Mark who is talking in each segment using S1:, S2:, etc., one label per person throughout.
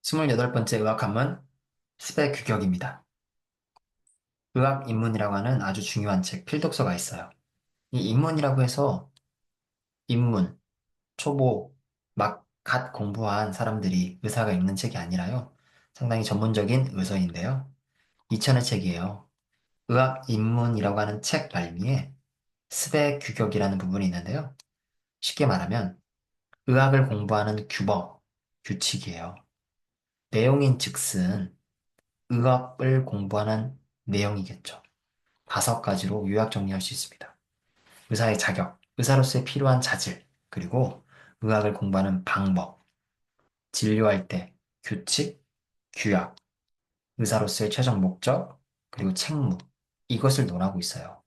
S1: 28번째 의학한문 스펙 규격입니다. 의학 입문이라고 하는 아주 중요한 책, 필독서가 있어요. 이 입문이라고 해서 입문, 초보, 막 갓 공부한 사람들이 의사가 읽는 책이 아니라요. 상당히 전문적인 의서인데요. 2000의 책이에요. 의학 입문이라고 하는 책 말미에 스펙 규격이라는 부분이 있는데요. 쉽게 말하면 의학을 공부하는 규범, 규칙이에요. 내용인 즉슨 의학을 공부하는 내용이겠죠. 5가지로 요약 정리할 수 있습니다. 의사의 자격, 의사로서의 필요한 자질, 그리고 의학을 공부하는 방법, 진료할 때 규칙, 규약, 의사로서의 최종 목적, 그리고 책무, 이것을 논하고 있어요.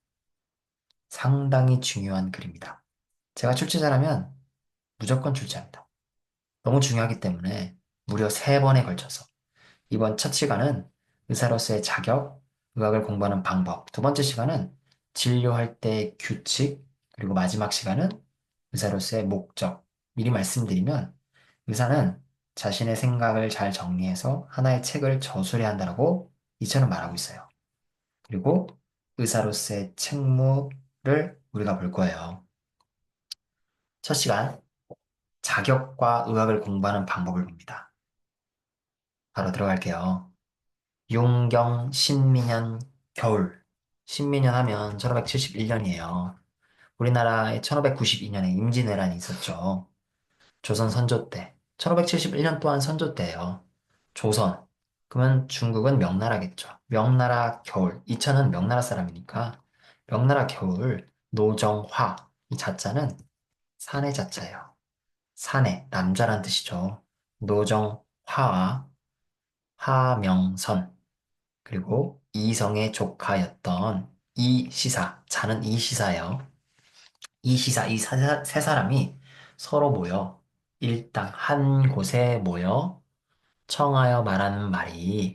S1: 상당히 중요한 글입니다. 제가 출제자라면 무조건 출제합니다. 너무 중요하기 때문에 무려 3번에 걸쳐서 이번 첫 시간은 의사로서의 자격, 의학을 공부하는 방법. 두 번째 시간은 진료할 때의 규칙, 그리고 마지막 시간은 의사로서의 목적. 미리 말씀드리면 의사는 자신의 생각을 잘 정리해서 하나의 책을 저술해야 한다고 이처럼 말하고 있어요. 그리고 의사로서의 책무를 우리가 볼 거예요. 첫 시간, 자격과 의학을 공부하는 방법을 봅니다. 바로 들어갈게요. 용경, 신민년, 겨울. 신민년 하면 1571년이에요. 우리나라에 1592년에 임진왜란이 있었죠. 조선 선조 때. 1571년 또한 선조 때예요. 조선. 그러면 중국은 명나라겠죠. 명나라 겨울. 이천은 명나라 사람이니까 명나라 겨울, 노정화. 이 자자는 산의 자자예요. 산의, 남자란 뜻이죠. 노정화와 하명선. 그리고 이성의 조카였던 이시사, 자는 이시사예요. 이시사, 세 사람이 서로 모여 일당 한 곳에 모여 청하여 말하는 말이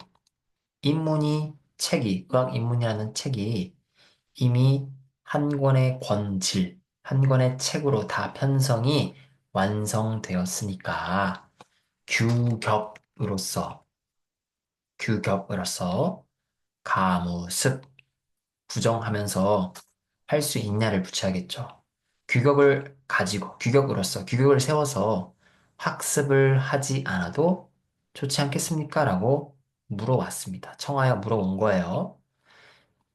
S1: 의학 입문이라는 책이 이미 한 권의 권질, 한 권의 책으로 다 편성이 완성되었으니까 규격으로서, 규격으로서 가무습 부정하면서 할 수 있냐를 붙여야겠죠. 규격을 가지고, 규격을 세워서 학습을 하지 않아도 좋지 않겠습니까? 라고 물어왔습니다. 청하여 물어온 거예요.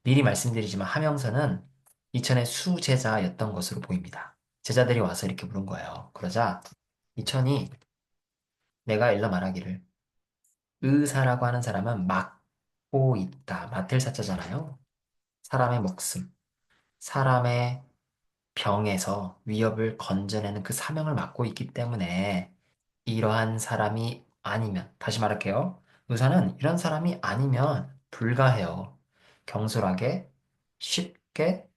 S1: 미리 말씀드리지만 하명선은 이천의 수제자였던 것으로 보입니다. 제자들이 와서 이렇게 물은 거예요. 그러자 이천이 내가 일러 말하기를 의사라고 하는 사람은 맡고 있다. 맡을 사자잖아요. 사람의 목숨, 사람의 병에서 위협을 건져내는 그 사명을 맡고 있기 때문에 이러한 사람이 아니면, 다시 말할게요. 의사는 이런 사람이 아니면 불가해요. 경솔하게, 쉽게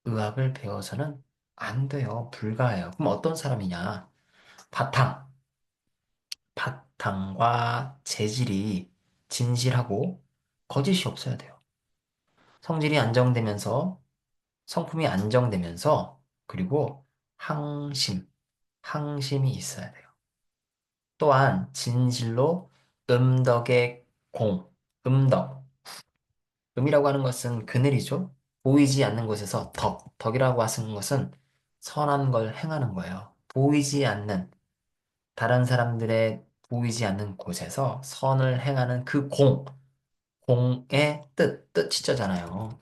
S1: 의학을 배워서는 안 돼요. 불가해요. 그럼 어떤 사람이냐? 바탕, 바탕과 재질이 진실하고 거짓이 없어야 돼요. 성질이 안정되면서 성품이 안정되면서 그리고 항심, 항심이 있어야 돼요. 또한 진실로 음덕의 공, 음덕. 음이라고 하는 것은 그늘이죠. 보이지 않는 곳에서 덕이라고 하는 것은 선한 걸 행하는 거예요. 보이지 않는, 다른 사람들의 보이지 않는 곳에서 선을 행하는 그 공의 뜻이잖아요.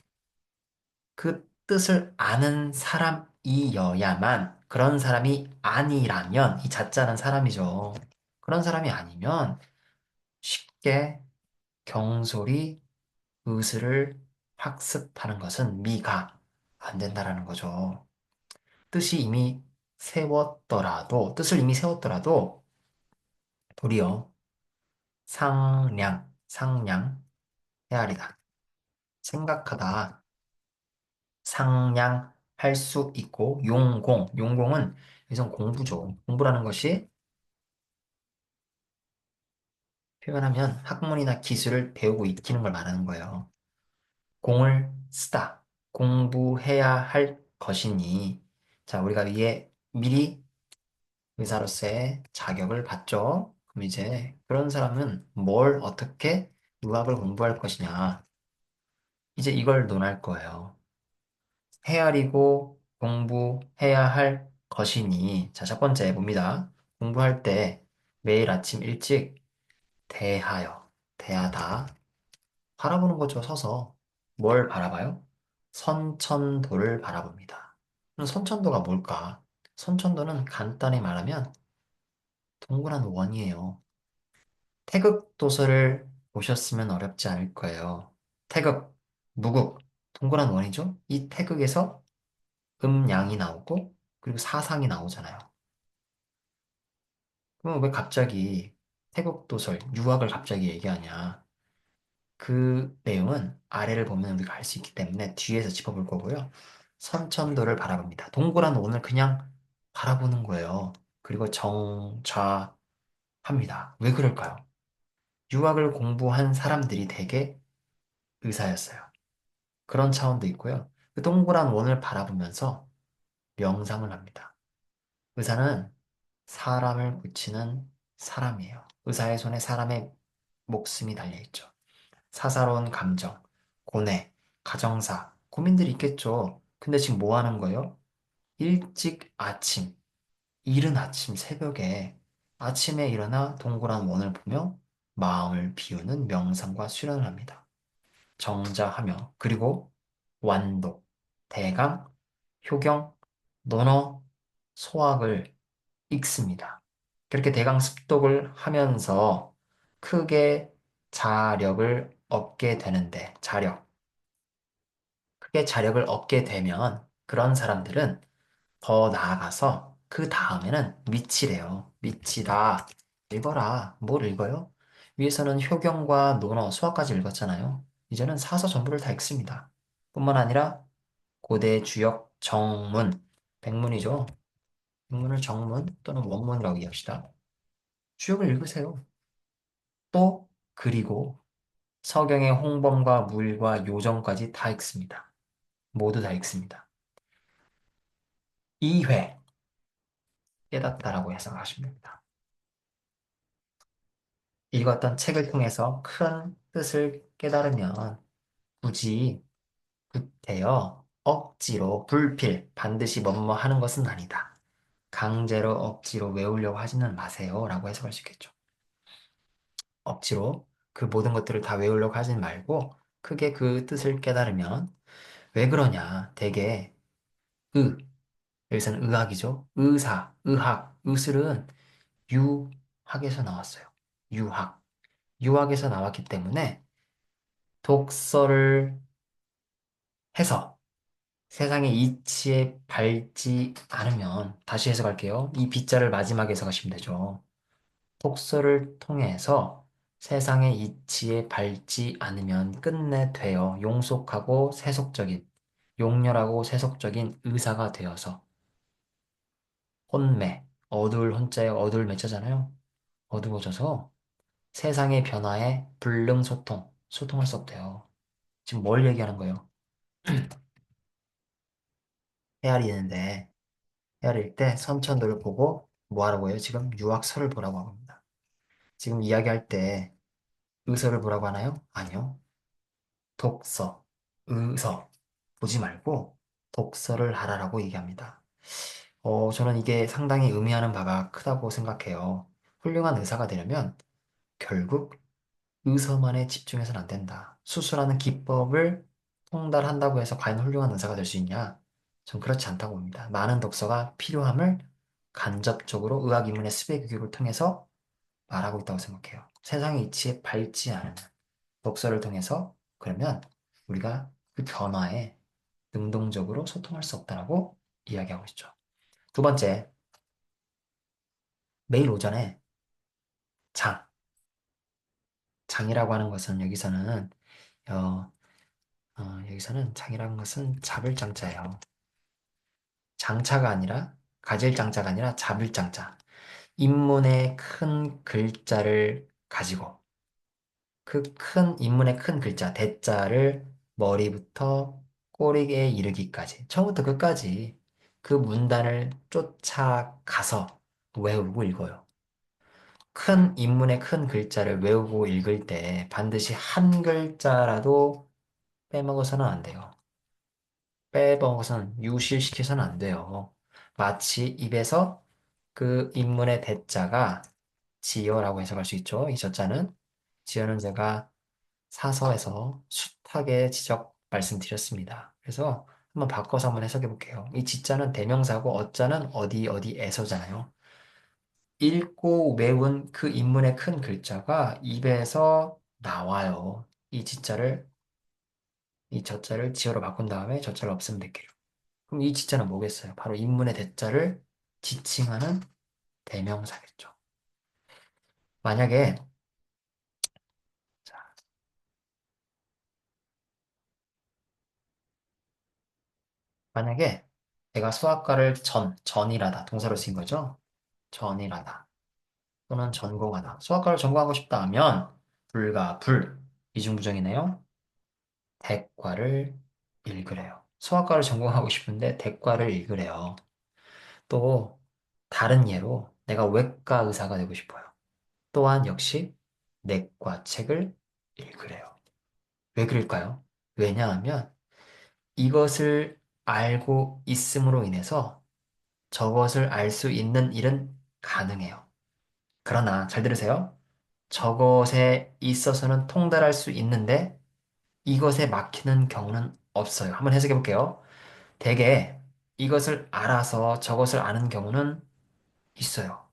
S1: 그 뜻을 아는 사람이어야만 그런 사람이 아니라면 이 자자는 사람이죠. 그런 사람이 아니면 쉽게 경솔히 의술을 학습하는 것은 미가 안 된다라는 거죠. 뜻을 이미 세웠더라도 도리어 상량, 헤아리다. 생각하다, 상냥할 수 있고 용공은 여기서 공부죠. 공부라는 것이 표현하면 학문이나 기술을 배우고 익히는 걸 말하는 거예요. 공을 쓰다, 공부해야 할 것이니 자, 우리가 위에 미리 의사로서의 자격을 받죠. 그럼 이제 그런 사람은 뭘 어떻게 유학을 공부할 것이냐. 이제 이걸 논할 거예요. 헤아리고 공부해야 할 것이니. 자, 첫 번째 봅니다. 공부할 때 매일 아침 일찍 대하여, 대하다. 바라보는 거죠, 서서. 뭘 바라봐요? 선천도를 바라봅니다. 그럼 선천도가 뭘까? 선천도는 간단히 말하면 동그란 원이에요. 태극 도서를 보셨으면 어렵지 않을 거예요. 태극, 무국, 동그란 원이죠? 이 태극에서 음양이 나오고 그리고 사상이 나오잖아요. 그럼 왜 갑자기 태극 도설, 유학을 갑자기 얘기하냐? 그 내용은 아래를 보면 우리가 알 수 있기 때문에 뒤에서 짚어볼 거고요. 선천도를 바라봅니다. 동그란 원을 그냥 바라보는 거예요. 그리고 정좌합니다. 왜 그럴까요? 유학을 공부한 사람들이 대개 의사였어요. 그런 차원도 있고요. 그 동그란 원을 바라보면서 명상을 합니다. 의사는 사람을 고치는 사람이에요. 의사의 손에 사람의 목숨이 달려있죠. 사사로운 감정, 고뇌, 가정사, 고민들이 있겠죠. 근데 지금 뭐 하는 거예요? 일찍 아침, 이른 아침 새벽에 아침에 일어나 동그란 원을 보며 마음을 비우는 명상과 수련을 합니다. 정자하며 그리고 완독, 대강, 효경, 논어, 소학을 읽습니다. 그렇게 대강 습독을 하면서 크게 자력을 얻게 되는데, 크게 자력을 얻게 되면 그런 사람들은 더 나아가서 그 다음에는 미치래요. 미치다. 읽어라. 뭘 읽어요? 위에서는 효경과 논어, 수학까지 읽었잖아요. 이제는 사서 전부를 다 읽습니다. 뿐만 아니라 고대 주역 정문, 백문이죠. 백문을 정문 또는 원문이라고 이해합시다. 주역을 읽으세요. 또 그리고 서경의 홍범과 물과 요정까지 다 읽습니다. 모두 다 읽습니다. 2회 깨닫다라고 해석하시면 됩니다. 읽었던 책을 통해서 큰 뜻을 깨달으면 굳이 구태여 억지로 불필 반드시 뭐뭐 하는 것은 아니다. 강제로 억지로 외우려고 하지는 마세요. 라고 해석할 수 있겠죠. 억지로 그 모든 것들을 다 외우려고 하진 말고 크게 그 뜻을 깨달으면 왜 그러냐. 대개 의, 여기서는 의학이죠. 의사, 의학, 의술은 유학에서 나왔어요. 유학. 유학에서 나왔기 때문에 독서를 해서 세상의 이치에 밟지 않으면 다시 해석할게요. 이 B자를 마지막에 해석하시면 되죠. 독서를 통해서 세상의 이치에 밟지 않으면 끝내 되어 용속하고 세속적인, 용렬하고 세속적인 의사가 되어서 혼매, 어두울 혼자에 어두울 매자잖아요. 어두워져서 세상의 변화에 불능소통, 소통할 수 없대요. 지금 뭘 얘기하는 거예요? 헤아리는데 헤아릴 때 선천도를 보고 뭐 하라고 해요? 지금 유학서를 보라고 합니다. 지금 이야기할 때 의서를 보라고 하나요? 아니요. 독서, 의서 보지 말고 독서를 하라라고 얘기합니다. 저는 이게 상당히 의미하는 바가 크다고 생각해요. 훌륭한 의사가 되려면 결국 의서만에 집중해서는 안 된다. 수술하는 기법을 통달한다고 해서 과연 훌륭한 의사가 될 수 있냐? 전 그렇지 않다고 봅니다. 많은 독서가 필요함을 간접적으로 의학 인문의 수배 교육을 통해서 말하고 있다고 생각해요. 세상의 이치에 밟지 않은 독서를 통해서 그러면 우리가 그 변화에 능동적으로 소통할 수 없다라고 이야기하고 있죠. 두 번째, 매일 오전에 장, 장이라고 하는 것은 어, 여기서는 장이라는 것은 잡을 장자예요. 장자가 아니라 가질 장자가 아니라 잡을 장자. 인문의 큰 글자를 가지고 그 큰 인문의 큰 글자 대자를 머리부터 꼬리에 이르기까지 처음부터 끝까지 그 문단을 쫓아가서 외우고 읽어요. 큰 인문의 큰 글자를 외우고 읽을 때 반드시 한 글자라도 빼먹어서는 안 돼요. 빼먹어서는 유실시켜서는 안 돼요. 마치 입에서 그 인문의 대자가 지어라고 해석할 수 있죠. 이 저자는 지어는 제가 사서에서 숱하게 지적 말씀드렸습니다. 그래서 한번 바꿔서 한번 해석해 볼게요. 이 지자는 대명사고 어자는 어디 어디에서잖아요. 읽고 외운 그 인문의 큰 글자가 입에서 나와요. 이 지자를 이 저자를 지어로 바꾼 다음에 저자를 없애면 될게요. 그럼 이 지자는 뭐겠어요? 바로 인문의 대자를 지칭하는 대명사겠죠. 만약에 자, 만약에 내가 수학과를 전이라다 동사로 쓴 거죠. 전이라다 또는 전공하다. 수학과를 전공하고 싶다 하면 불과 불 이중부정이네요. 대과를 읽으래요. 수학과를 전공하고 싶은데 대과를 읽으래요. 또 다른 예로 내가 외과 의사가 되고 싶어요. 또한 역시 내과 책을 읽으래요. 왜 그럴까요? 왜냐하면 이것을 알고 있음으로 인해서 저것을 알 수 있는 일은 가능해요. 그러나 잘 들으세요. 저것에 있어서는 통달할 수 있는데 이것에 막히는 경우는 없어요. 한번 해석해 볼게요. 대개 이것을 알아서 저것을 아는 경우는 있어요.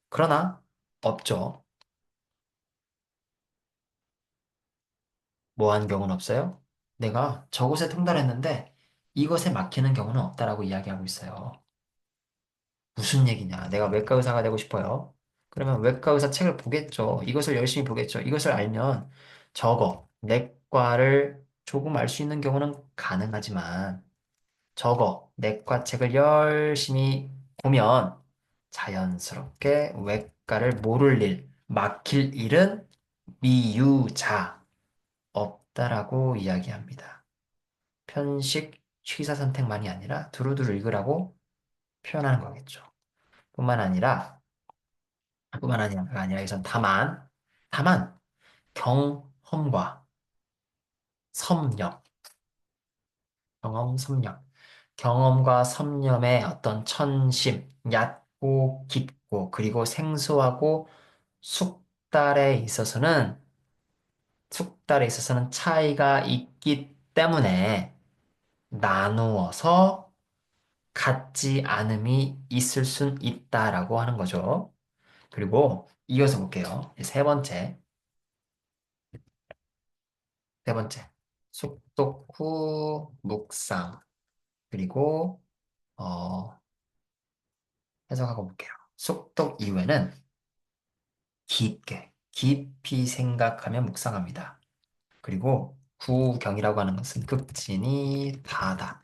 S1: 그러나 없죠. 뭐 한 경우는 없어요? 내가 저것에 통달했는데 이것에 막히는 경우는 없다라고 이야기하고 있어요. 무슨 얘기냐? 내가 외과 의사가 되고 싶어요. 그러면 외과 의사 책을 보겠죠. 이것을 열심히 보겠죠. 이것을 알면 내과를 조금 알 수 있는 경우는 가능하지만 내과 책을 열심히 보면 자연스럽게 외과를 모를 일, 막힐 일은 미유자 없다라고 이야기합니다. 편식, 취사 선택만이 아니라 두루두루 읽으라고 표현하는 거겠죠. 뿐만 아니라 여기선 다만 경험과 섭렵, 경험, 섭렵, 경험과 섭렵의 어떤 천심, 얕고 깊고 그리고 생소하고 숙달에 있어서는 차이가 있기 때문에 나누어서 같지 않음이 있을 순 있다라고 하는 거죠. 그리고 이어서 볼게요. 세 번째. 숙독 후 묵상. 그리고 어, 해석하고 볼게요. 숙독 이후에는 깊이 생각하며 묵상합니다. 그리고 구경이라고 하는 것은 극진히 다하다.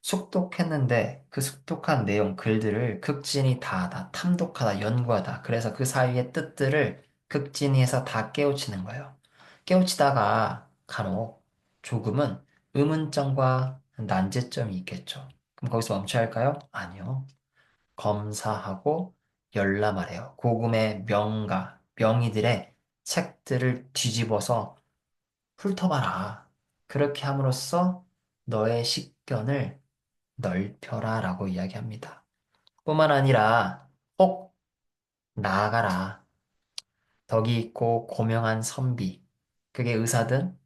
S1: 숙독했는데 그 숙독한 내용, 글들을 극진히 다하다, 탐독하다, 연구하다. 그래서 그 사이의 뜻들을 극진히 해서 다 깨우치는 거예요. 깨우치다가 간혹 조금은 의문점과 난제점이 있겠죠. 그럼 거기서 멈춰야 할까요? 아니요. 검사하고 열람하래요. 고금의 명의들의 책들을 뒤집어서 훑어봐라. 그렇게 함으로써 너의 식견을 넓혀라 라고 이야기합니다. 뿐만 아니라 꼭 나아가라. 덕이 있고 고명한 선비, 그게 의사든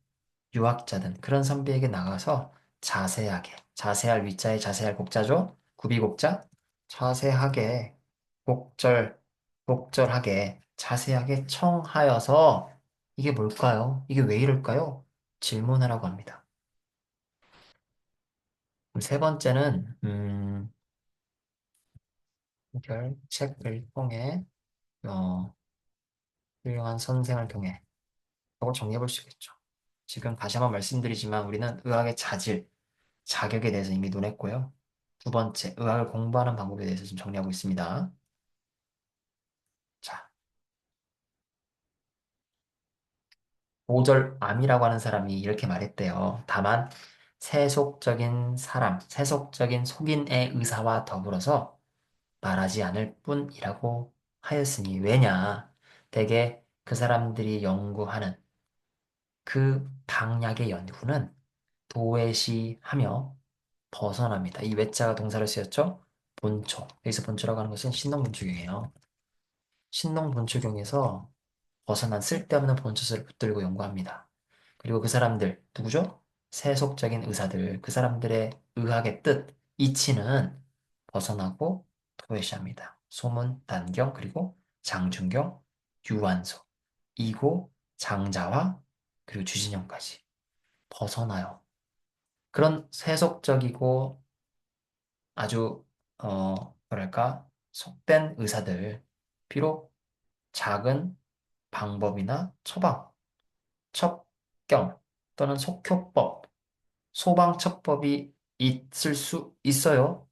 S1: 유학자든 그런 선비에게 나가서 자세할 위자에 자세할 곡자죠? 구비곡자? 자세하게, 곡절하게, 자세하게 청하여서 이게 뭘까요? 이게 왜 이럴까요? 질문하라고 합니다. 그럼 세 번째는, 책을 통해, 어, 훌륭한 선생을 통해, 이걸 정리해 볼 수 있겠죠. 지금 다시 한번 말씀드리지만 우리는 의학의 자격에 대해서 이미 논했고요. 두 번째, 의학을 공부하는 방법에 대해서 좀 정리하고 있습니다. 자, 오절암이라고 하는 사람이 이렇게 말했대요. 다만, 세속적인 속인의 의사와 더불어서 말하지 않을 뿐이라고 하였으니 왜냐? 대개 그 사람들이 연구하는 그 방약의 연구는 도외시하며 벗어납니다. 이 외자가 동사로 쓰였죠? 본초. 여기서 본초라고 하는 것은 신농본초경이에요. 신농본초경에서 벗어난 쓸데없는 본초스를 붙들고 연구합니다. 그리고 그 사람들, 누구죠? 세속적인 의사들, 그 사람들의 의학의 뜻, 이치는 벗어나고 도외시합니다. 소문, 단경, 그리고 장준경, 유완소, 이고, 장자와 그리고 주진영까지 벗어나요. 그런 세속적이고 아주 뭐랄까 속된 의사들, 비록 작은 방법이나 처방, 첩경 또는 속효법, 소방처법이 있을 수 있어요.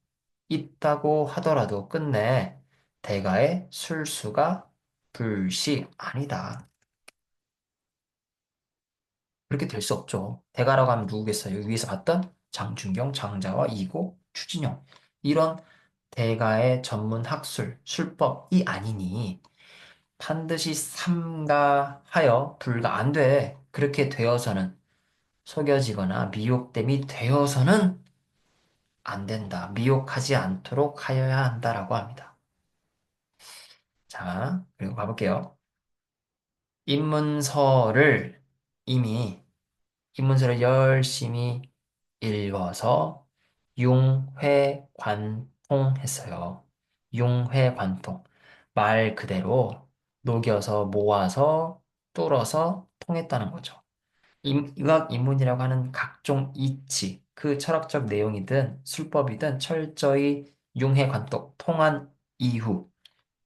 S1: 있다고 하더라도 끝내 대가의 술수가 불시 아니다. 그렇게 될 수 없죠. 대가라고 하면 누구겠어요? 위에서 봤던 장준경, 장자와 이고, 추진영. 이런 대가의 전문 학술, 술법이 아니니 반드시 삼가하여 불가 안 돼. 그렇게 되어서는 속여지거나 미혹됨이 되어서는 안 된다. 미혹하지 않도록 하여야 한다라고 합니다. 자, 그리고 가볼게요. 입문서를 이미 입문서를 열심히 읽어서 융회관통했어요. 융회관통. 말 그대로 녹여서 모아서 뚫어서 통했다는 거죠. 의학 입문이라고 하는 각종 이치, 그 철학적 내용이든 술법이든 철저히 융회관통, 통한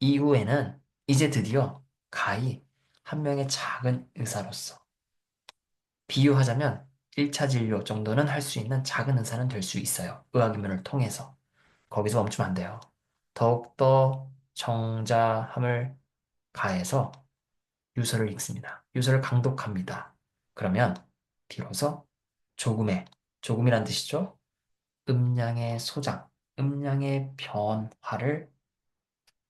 S1: 이후에는 이제 드디어 가히 한 명의 작은 의사로서 비유하자면 1차 진료 정도는 할 수 있는 작은 의사는 될 수 있어요. 의학이면을 통해서. 거기서 멈추면 안 돼요. 더욱더 정자함을 가해서 유서를 읽습니다. 유서를 강독합니다. 그러면 비로소 조금이란 뜻이죠. 음량의 소장, 음량의 변화를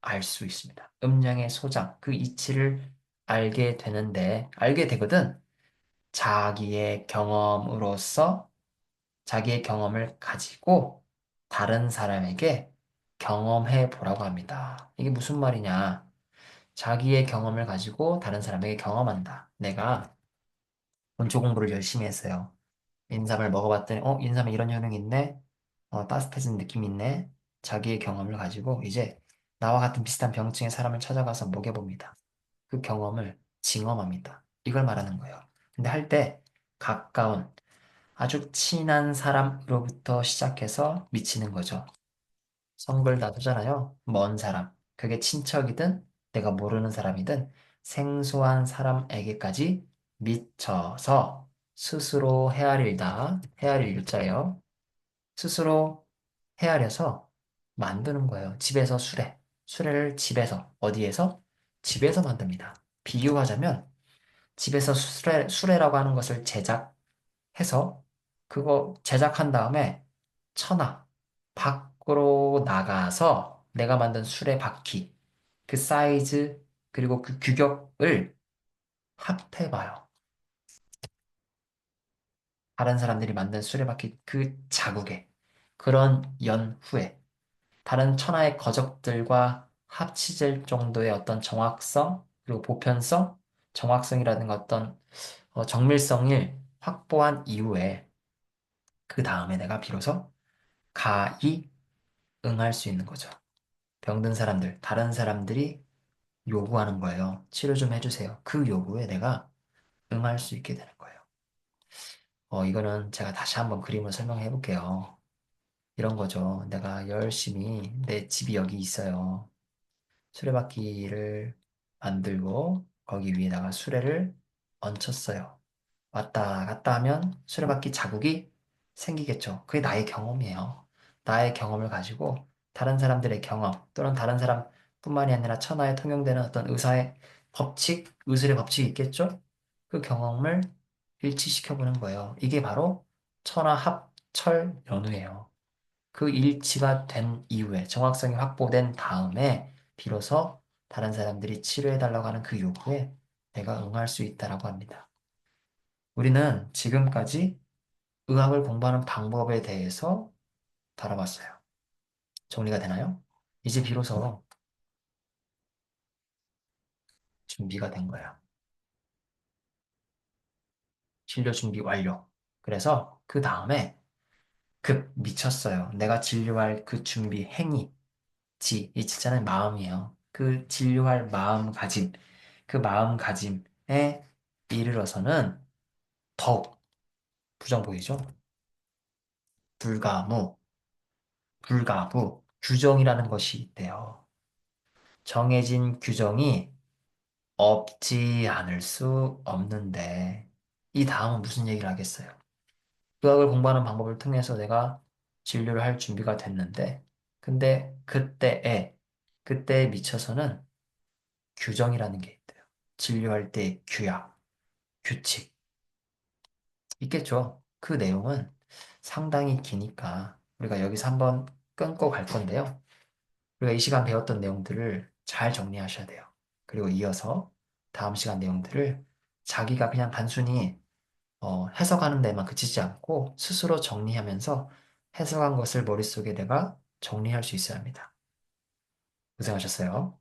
S1: 알 수 있습니다. 음량의 소장, 그 이치를 알게 되거든. 자기의 경험으로서 자기의 경험을 가지고 다른 사람에게 경험해 보라고 합니다. 이게 무슨 말이냐? 자기의 경험을 가지고 다른 사람에게 경험한다. 내가 원초 공부를 열심히 했어요. 인삼을 먹어봤더니, 인삼에 이런 효능이 있네? 따뜻해진 느낌이 있네? 자기의 경험을 가지고 이제 나와 같은 비슷한 병증의 사람을 찾아가서 먹여봅니다. 그 경험을 징험합니다. 이걸 말하는 거예요. 근데 할 때 가까운 아주 친한 사람으로부터 시작해서 미치는 거죠. 성별 놔두잖아요. 먼 사람. 그게 친척이든 내가 모르는 사람이든 생소한 사람에게까지 미쳐서 스스로 헤아릴다. 헤아릴 유자예요. 스스로 헤아려서 만드는 거예요. 집에서 수레. 수레를 집에서. 어디에서? 집에서 만듭니다. 비유하자면 집에서 수레라고 하는 것을 제작해서 그거 제작한 다음에 천하 밖으로 나가서 내가 만든 수레 바퀴 그 사이즈 그리고 그 규격을 합해봐요. 다른 사람들이 만든 수레바퀴 그 자국에 그런 연후에 다른 천하의 거적들과 합치질 정도의 어떤 정확성 그리고 보편성, 정확성이라든가 어떤 정밀성을 확보한 이후에 그 다음에 내가 비로소 가히 응할 수 있는 거죠. 병든 사람들, 다른 사람들이 요구하는 거예요. 치료 좀 해주세요. 그 요구에 내가 응할 수 있게 되는 거예요. 이거는 제가 다시 한번 그림을 설명해 볼게요. 이런 거죠. 내가 열심히 내 집이 여기 있어요. 수레바퀴를 만들고 거기 위에다가 수레를 얹혔어요. 왔다 갔다 하면 수레바퀴 자국이 생기겠죠. 그게 나의 경험이에요. 나의 경험을 가지고 다른 사람들의 경험 또는 다른 사람뿐만이 아니라 천하에 통용되는 어떤 의술의 법칙이 있겠죠? 그 경험을 일치시켜보는 거예요. 이게 바로 천하합철연우예요. 그 일치가 된 이후에 정확성이 확보된 다음에 비로소 다른 사람들이 치료해달라고 하는 그 요구에 내가 응할 수 있다라고 합니다. 우리는 지금까지 의학을 공부하는 방법에 대해서 다뤄봤어요. 정리가 되나요? 이제 비로소 준비가 된 거예요. 진료 준비 완료. 그래서 그 다음에 급 미쳤어요. 내가 진료할 그 준비 행위, 이 진짜는 마음이에요. 그 진료할 마음가짐, 그 마음가짐에 이르러서는 더욱 부정 보이죠? 불가무, 불가부, 규정이라는 것이 있대요. 정해진 규정이 없지 않을 수 없는데, 이 다음은 무슨 얘기를 하겠어요? 의학을 공부하는 방법을 통해서 내가 진료를 할 준비가 됐는데, 근데 그때에 미쳐서는 규정이라는 게 있대요. 진료할 때 규약, 규칙. 있겠죠. 그 내용은 상당히 기니까 우리가 여기서 한번 끊고 갈 건데요. 우리가 이 시간 배웠던 내용들을 잘 정리하셔야 돼요. 그리고 이어서 다음 시간 내용들을 자기가 그냥 단순히 해석하는 데만 그치지 않고 스스로 정리하면서 해석한 것을 머릿속에 내가 정리할 수 있어야 합니다. 고생하셨어요.